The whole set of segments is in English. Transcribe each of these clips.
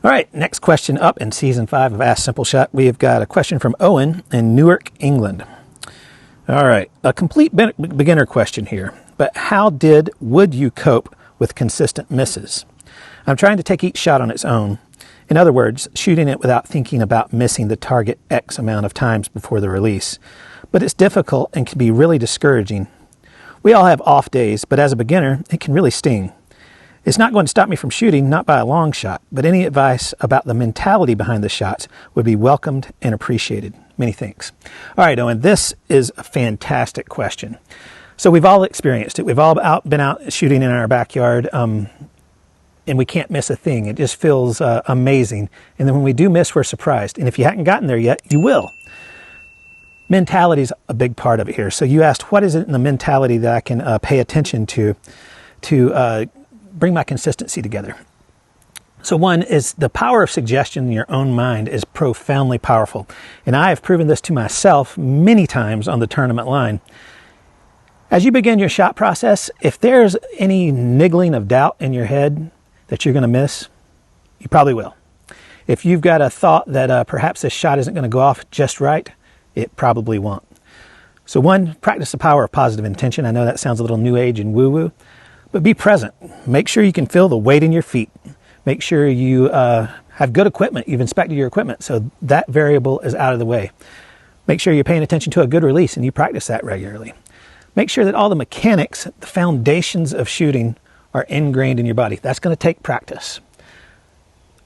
All right, next question up in Season 5 of Ask SimpleShot. We have got a question from Owen in Newark, England. All right, a complete beginner question here, but would you cope with consistent misses? I'm trying to take each shot on its own. In other words, shooting it without thinking about missing the target X amount of times before the release. But it's difficult and can be really discouraging. We all have off days, but as a beginner, it can really sting. It's not going to stop me from shooting, not by a long shot, but any advice about the mentality behind the shots would be welcomed and appreciated. Many thanks. All right, Owen, this is a fantastic question. So we've all experienced it. We've all been out shooting in our backyard, and we can't miss a thing. It just feels amazing. And then when we do miss, we're surprised. And if you haven't gotten there yet, you will. Mentality is a big part of it here. So you asked, what is it in the mentality that I can pay attention to bring my consistency together? So one is the power of suggestion in your own mind is profoundly powerful. And I have proven this to myself many times on the tournament line. As you begin your shot process, if there's any niggling of doubt in your head that you're going to miss, you probably will. If you've got a thought that perhaps this shot isn't going to go off just right, it probably won't. So one, practice the power of positive intention. I know that sounds a little new age and woo-woo, but be present. Make sure you can feel the weight in your feet. Make sure you have good equipment. You've inspected your equipment, so that variable is out of the way. Make sure you're paying attention to a good release, and you practice that regularly. Make sure that all the mechanics, the foundations of shooting, are ingrained in your body. That's going to take practice.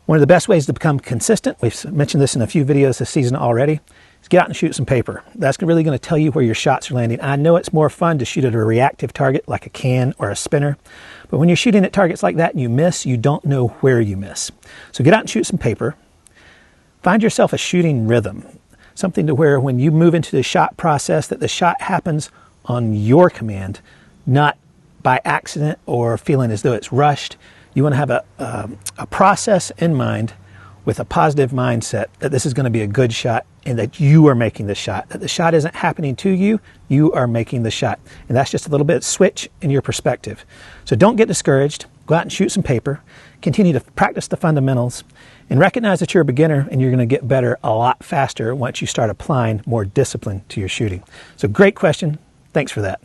One of the best ways to become consistent, we've mentioned this in a few videos this season already, is get out and shoot some paper. That's really going to tell you where your shots are landing. I know it's more fun to shoot at a reactive target like a can or a spinner, but when you're shooting at targets like that and you miss, you don't know where you miss. So get out and shoot some paper. Find yourself a shooting rhythm, something to where when you move into the shot process, that the shot happens on your command, not by accident or feeling as though it's rushed. You want to have a process in mind with a positive mindset that this is going to be a good shot and that you are making the shot, that the shot isn't happening to you, you are making the shot. And that's just a little bit of switch in your perspective. So don't get discouraged. Go out and shoot some paper. Continue to practice the fundamentals and recognize that you're a beginner and you're going to get better a lot faster once you start applying more discipline to your shooting. So great question. Thanks for that.